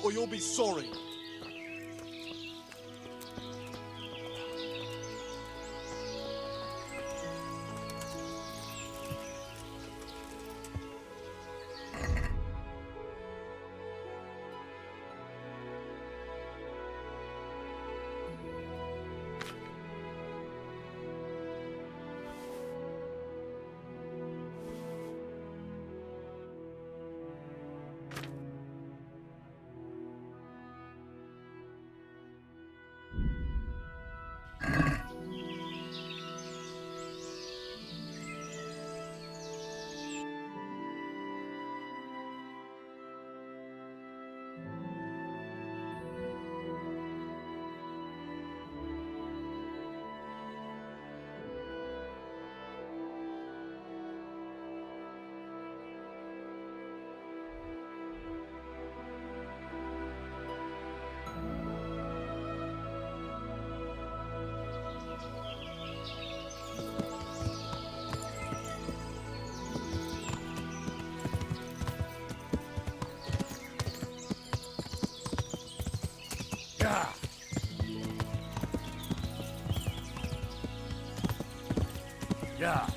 or you'll be sorry. Yeah. Yeah.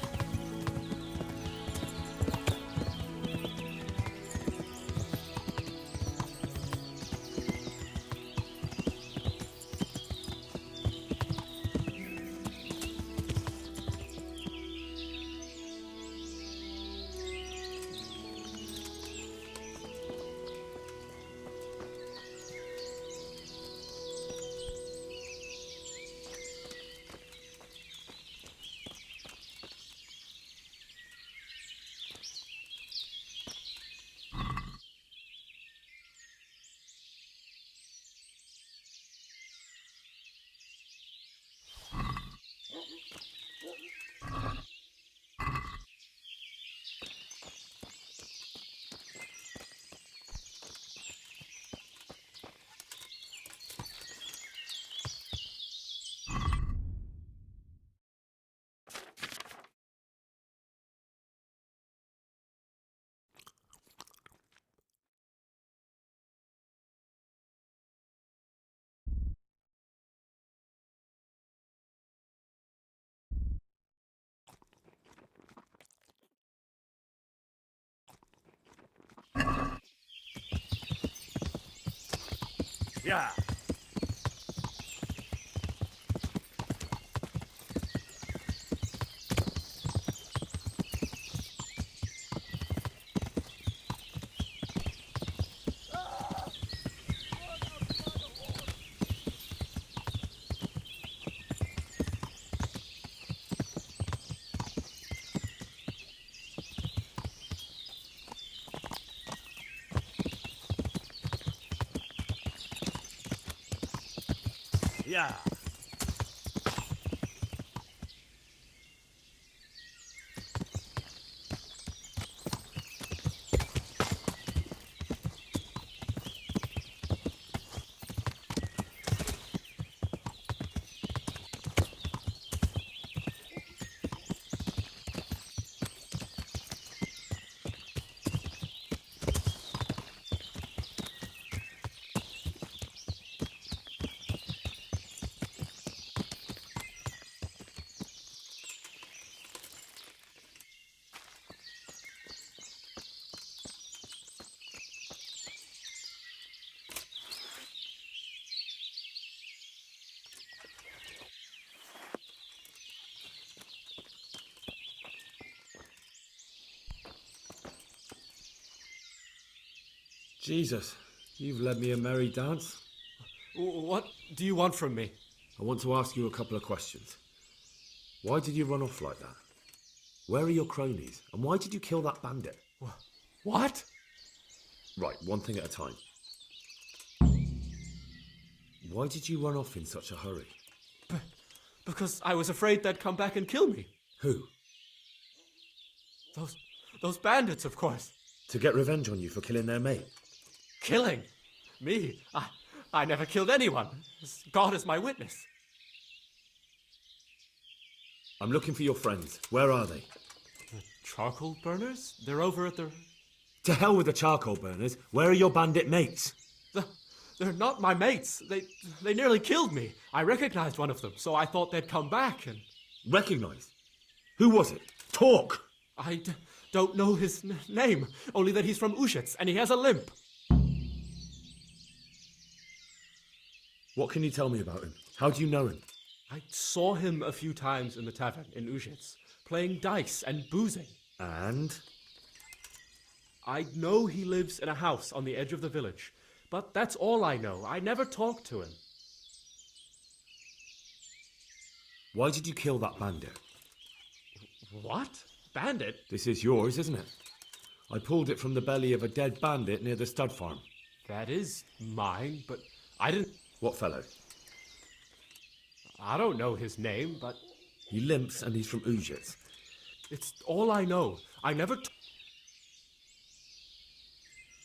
Yeah. Yeah. Jesus, you've led me a merry dance. What do you want from me? I want to ask you a couple of questions. Why did you run off like that? Where are your cronies? And why did you kill that bandit? What? Right, one thing at a time. Why did you run off in such a hurry? Because I was afraid they'd come back and kill me. Who? Those bandits, of course. To get revenge on you for killing their mate? Killing? Me? I never killed anyone. God is my witness. I'm looking for your friends. Where are they? The charcoal burners? They're over at the... To hell with the charcoal burners. Where are your bandit mates? They're not my mates. They nearly killed me. I recognized one of them, so I thought they'd come back, and Recognize? Who was it? Talk! don't know his name, only that he's from Ushets, and he has a limp. What can you tell me about him? How do you know him? I saw him a few times in the tavern in Ushets, playing dice and boozing. And? I know he lives in a house on the edge of the village, but that's all I know. I never talked to him. Why did you kill that bandit? What? Bandit? This is yours, isn't it? I pulled it from the belly of a dead bandit near the stud farm. That is mine, but I didn't... What fellow? I don't know his name, but... He limps and he's from Ujic. It's all I know. I never...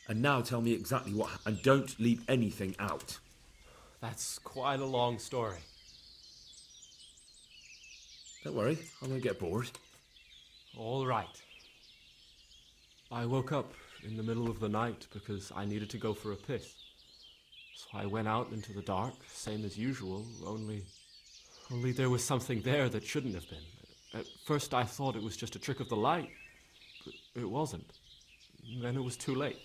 And now tell me exactly what happened. And don't leave anything out. That's quite a long story. Don't worry, I won't get bored. All right. I woke up in the middle of the night because I needed to go for a piss. So I went out into the dark, same as usual, only there was something there that shouldn't have been. At first I thought it was just a trick of the light, but it wasn't. Then it was too late.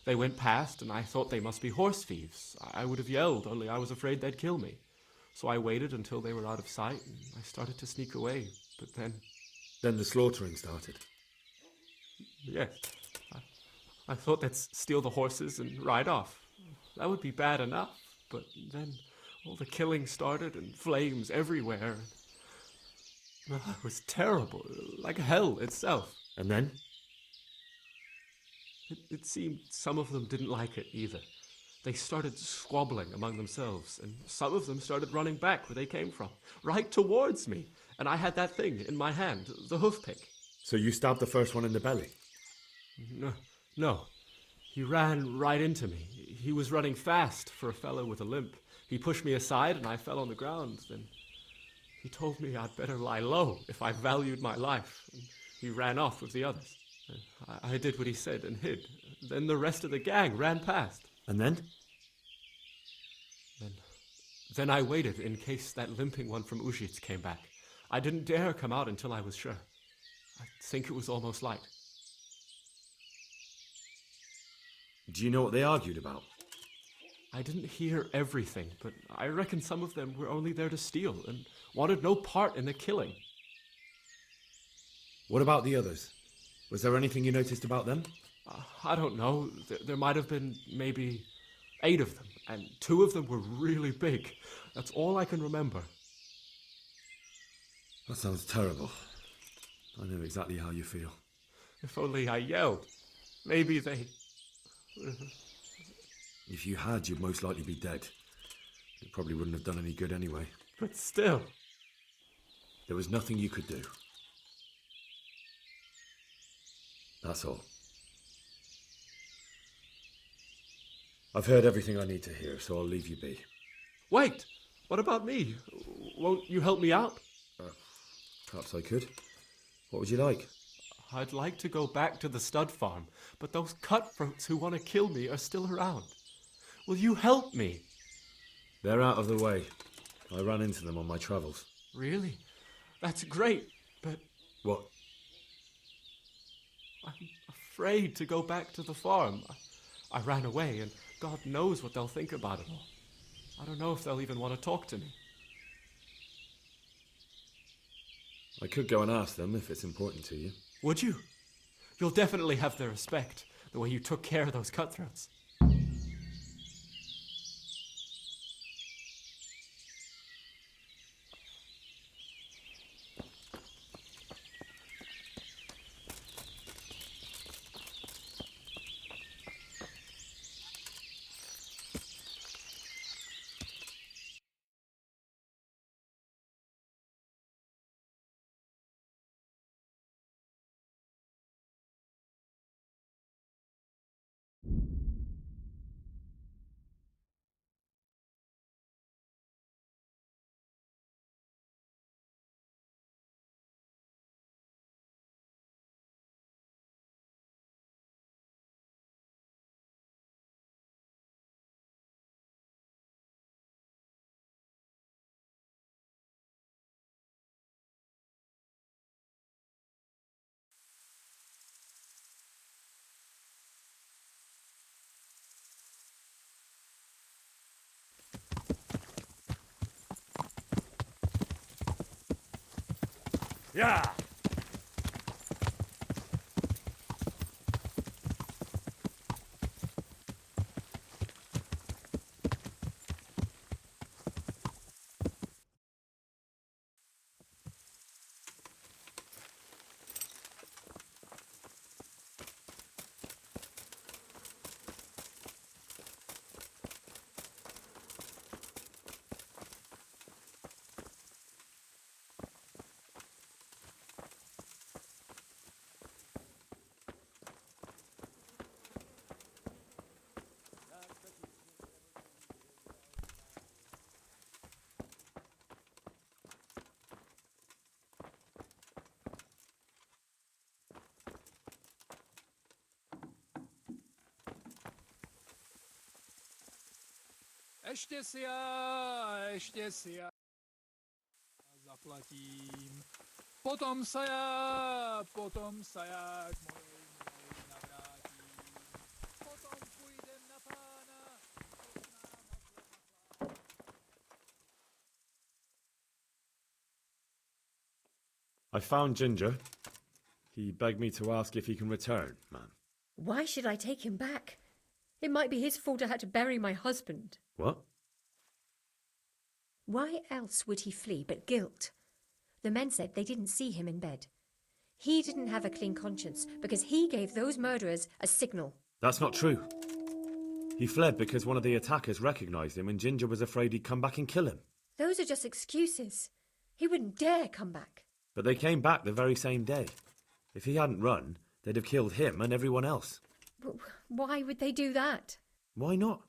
They went past, and I thought they must be horse thieves. I would have yelled, only I was afraid they'd kill me. So I waited until they were out of sight, and I started to sneak away. But then... Then the slaughtering started. Yes. I thought they'd steal the horses and ride off. That would be bad enough. But then all the killing started, and flames everywhere. It was terrible, like hell itself. And then? It seemed some of them didn't like it either. They started squabbling among themselves, and some of them started running back where they came from, right towards me. And I had that thing in my hand, the hoof pick. So you stabbed the first one in the belly? No. He ran right into me. He was running fast for a fellow with a limp. He pushed me aside, and I fell on the ground. Then he told me I'd better lie low if I valued my life. And he ran off with the others. I did what he said and hid. Then the rest of the gang ran past. And then? Then I waited in case that limping one from Ujic came back. I didn't dare come out until I was sure. I think it was almost light. Do you know what they argued about? I didn't hear everything, but I reckon some of them were only there to steal and wanted no part in the killing. What about the others? Was there anything you noticed about them? I don't know. There might have been maybe 8 of them, and 2 of them were really big. That's all I can remember. That sounds terrible. I know exactly how you feel. If only I yelled. Maybe they... If you had, you'd most likely be dead. It probably wouldn't have done any good anyway. But still... There was nothing you could do. That's all. I've heard everything I need to hear, so I'll leave you be. Wait! What about me? Won't you help me out? Perhaps I could. What would you like? I'd like to go back to the stud farm, but those cutthroats who want to kill me are still around. Will you help me? They're out of the way. I ran into them on my travels. Really? That's great, but... What? I'm afraid to go back to the farm. I ran away, and God knows what they'll think about it all. I don't know if they'll even want to talk to me. I could go and ask them if it's important to you. Would you? You'll definitely have their respect, the way you took care of those cutthroats. Yeah. Ještě si já zaplatím. Potom se já k mojej navrátím. Potom půjdem na pána. I found Ginger. He begged me to ask if he can return, man. Why should I take him back? It might be his fault I had to bury my husband. What? Why else would he flee but guilt? The men said they didn't see him in bed. He didn't have a clean conscience because he gave those murderers a signal. That's not true. He fled because one of the attackers recognised him and Ginger was afraid he'd come back and kill him. Those are just excuses. He wouldn't dare come back. But they came back the very same day. If he hadn't run, they'd have killed him and everyone else. Why would they do that? Why not?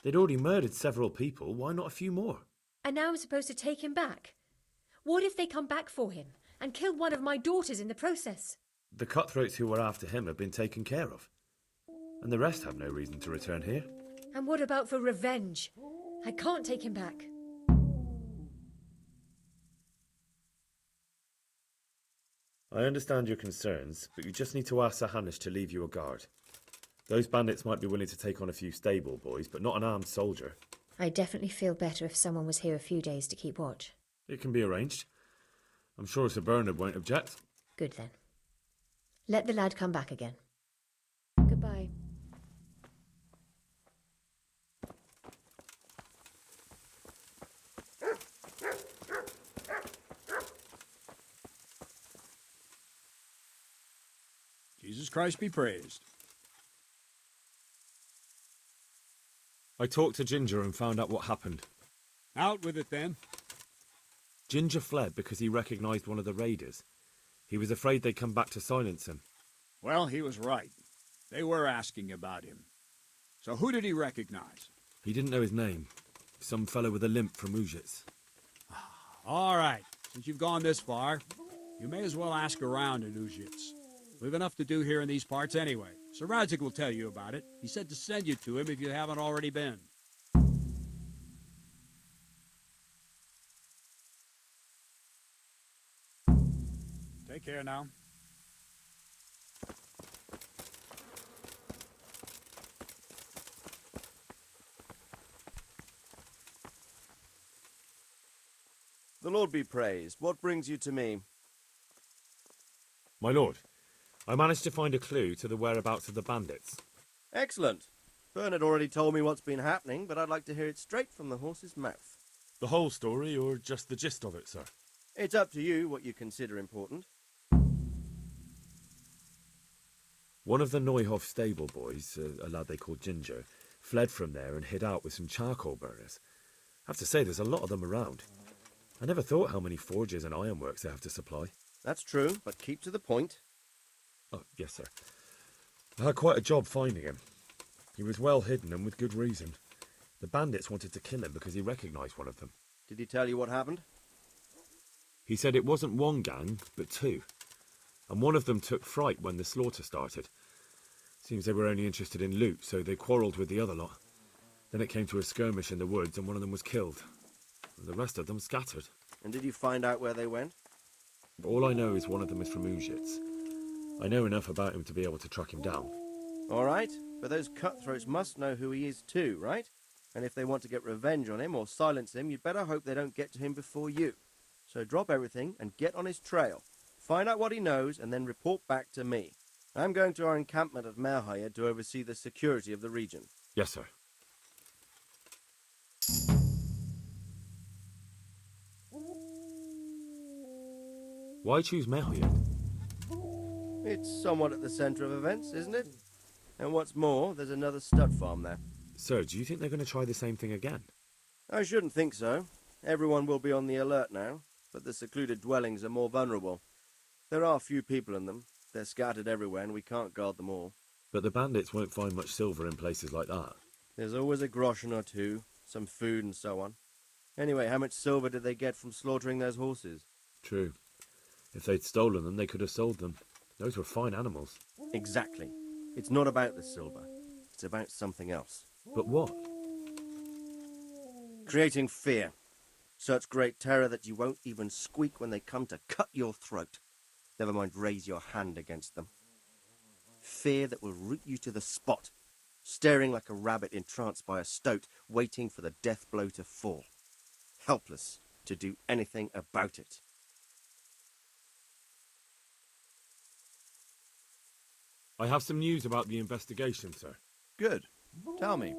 They'd already murdered several people. Why not a few more? And now I'm supposed to take him back? What if they come back for him and kill one of my daughters in the process? The cutthroats who were after him have been taken care of. And the rest have no reason to return here. And what about for revenge? I can't take him back. I understand your concerns, but you just need to ask Sir Hanish to leave you a guard. Those bandits might be willing to take on a few stable boys, but not an armed soldier. I'd definitely feel better if someone was here a few days to keep watch. It can be arranged. I'm sure Sir Bernard won't object. Good then. Let the lad come back again. Goodbye. Jesus Christ be praised. I talked to Ginger and found out what happened. Out with it then. Ginger fled because he recognised one of the raiders. He was afraid they'd come back to silence him. Well, he was right. They were asking about him. So who did he recognize? He didn't know his name. Some fellow with a limp from Ujits. All right. Since you've gone this far, you may as well ask around in Ujits. We've enough to do here in these parts anyway. Sir Radzig will tell you about it. He said to send you to him if you haven't already been. Take care now. The Lord be praised. What brings you to me? My lord, I managed to find a clue to the whereabouts of the bandits. Excellent. Bernard already told me what's been happening, but I'd like to hear it straight from the horse's mouth. The whole story, or just the gist of it, sir? It's up to you what you consider important. One of the Neuhoff stable boys, a lad they called Ginger, fled from there and hid out with some charcoal burners. I have to say, there's a lot of them around. I never thought how many forges and ironworks they have to supply. That's true, but keep to the point. Oh, yes, sir. I had quite a job finding him. He was well hidden and with good reason. The bandits wanted to kill him because he recognised one of them. Did he tell you what happened? He said it wasn't one gang, but two. And one of them took fright when the slaughter started. Seems they were only interested in loot, so they quarrelled with the other lot. Then it came to a skirmish in the woods and one of them was killed. And the rest of them scattered. And did you find out where they went? All I know is one of them is from Ujits. I know enough about him to be able to track him down. All right, but those cutthroats must know who he is too, right? And if they want to get revenge on him or silence him, you'd better hope they don't get to him before you. So drop everything and get on his trail. Find out what he knows and then report back to me. I'm going to our encampment at Merhaya to oversee the security of the region. Yes, sir. Why choose Merhaya? It's somewhat at the centre of events, isn't it? And what's more, there's another stud farm there. Sir, do you think they're going to try the same thing again? I shouldn't think so. Everyone will be on the alert now, but the secluded dwellings are more vulnerable. There are few people in them. They're scattered everywhere and we can't guard them all. But the bandits won't find much silver in places like that. There's always a groschen or two, some food and so on. Anyway, how much silver did they get from slaughtering those horses? True. If they'd stolen them, they could have sold them. Those were fine animals. Exactly. It's not about the silver. It's about something else. But what? Creating fear. Such great terror that you won't even squeak when they come to cut your throat. Never mind raise your hand against them. Fear that will root you to the spot, staring like a rabbit entranced by a stoat, waiting for the death blow to fall. Helpless to do anything about it. I have some news about the investigation, sir. Good. Tell me.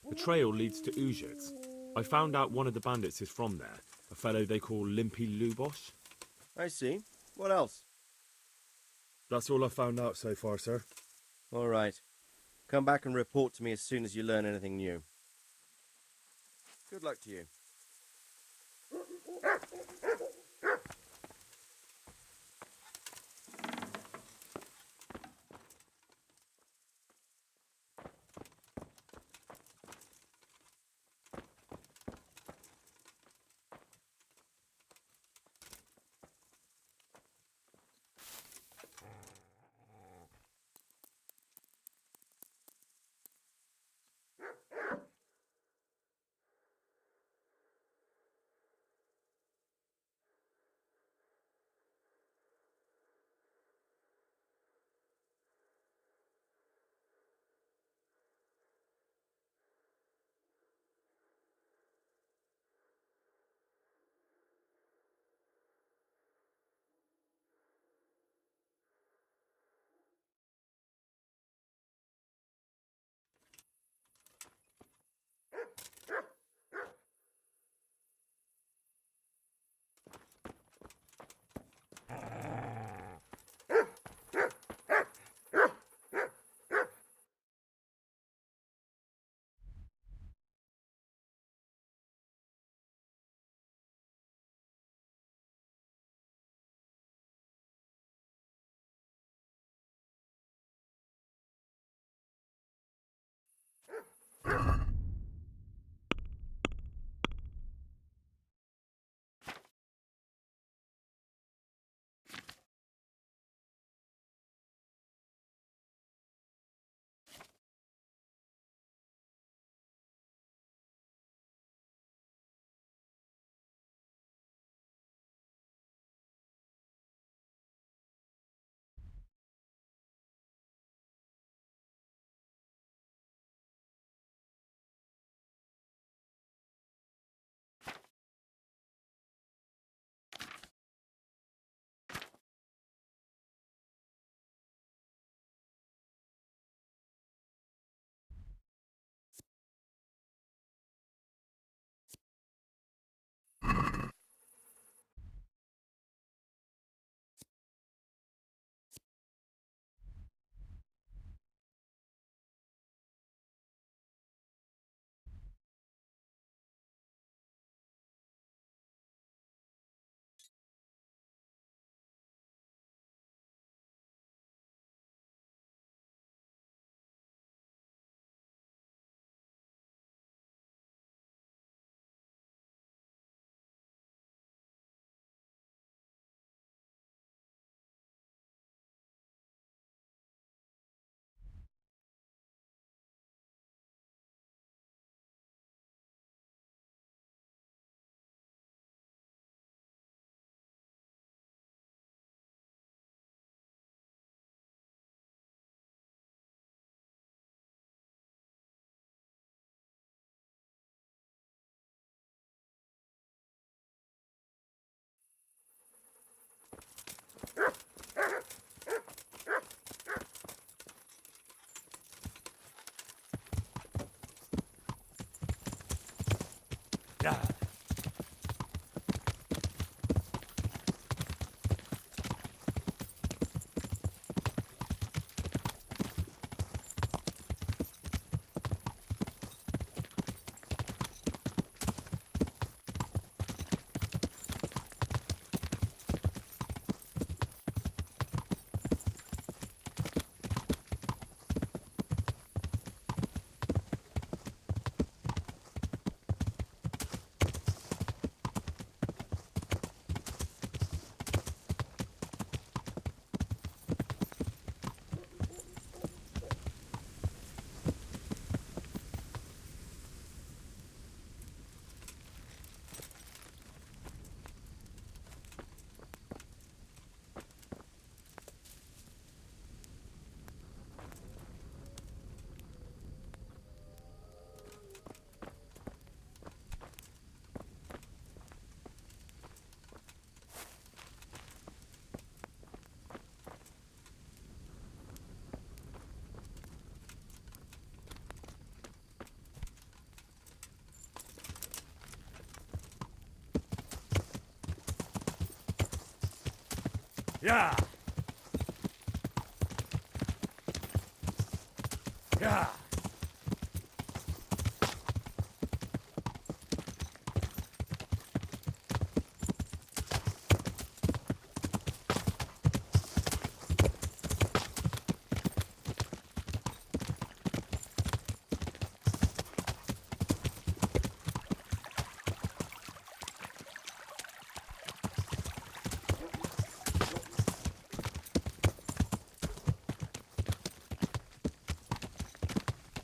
The trail leads to Ujits. I found out one of the bandits is from there, a fellow they call Limpy Lubosh. I see. What else? That's all I've found out so far, sir. All right. Come back and report to me as soon as you learn anything new. Good luck to you. Yeah. Yeah.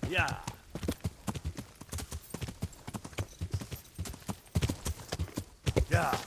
Yeah. Yeah.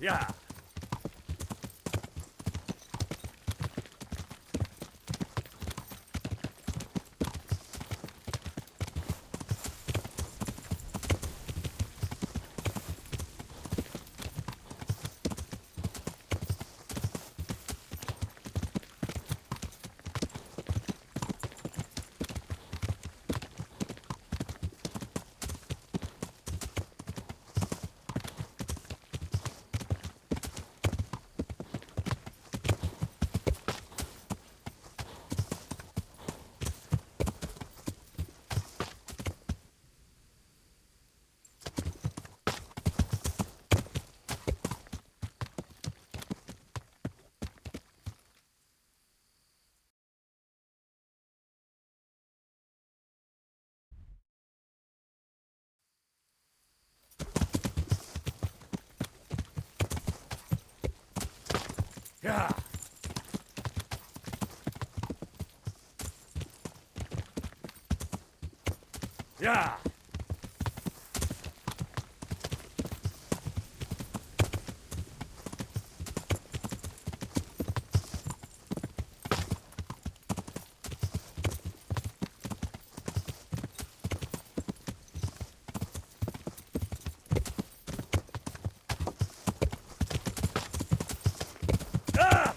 Yeah. Yeah. Yeah. Ah!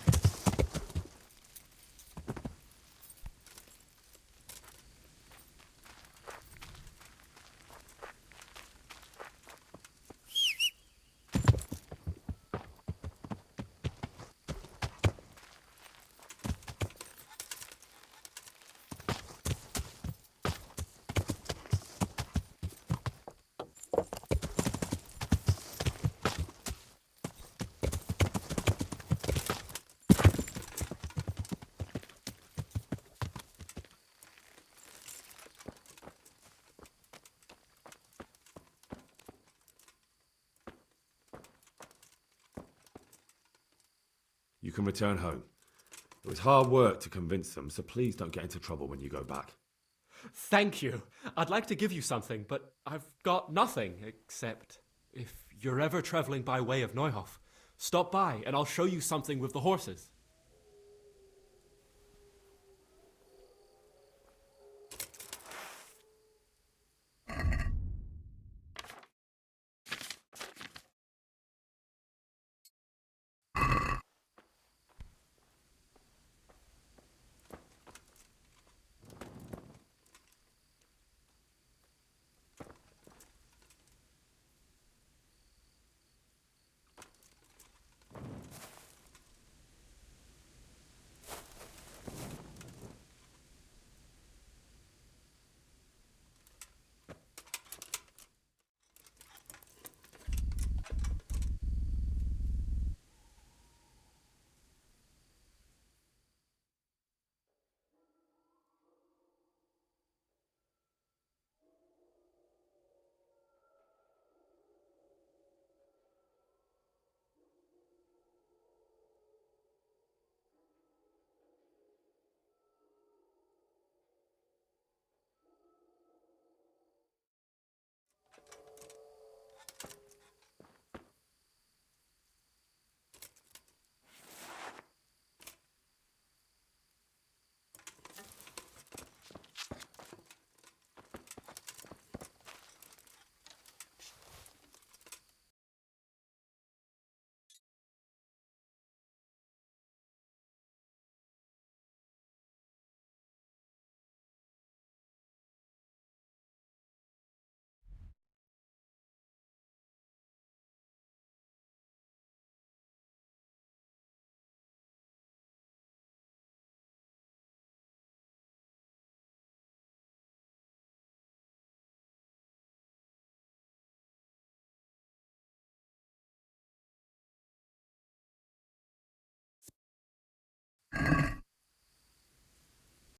You can return home. It was hard work to convince them, so please don't get into trouble when you go back. Thank you. I'd like to give you something, but I've got nothing except if you're ever traveling by way of Neuhof, stop by and I'll show you something with the horses.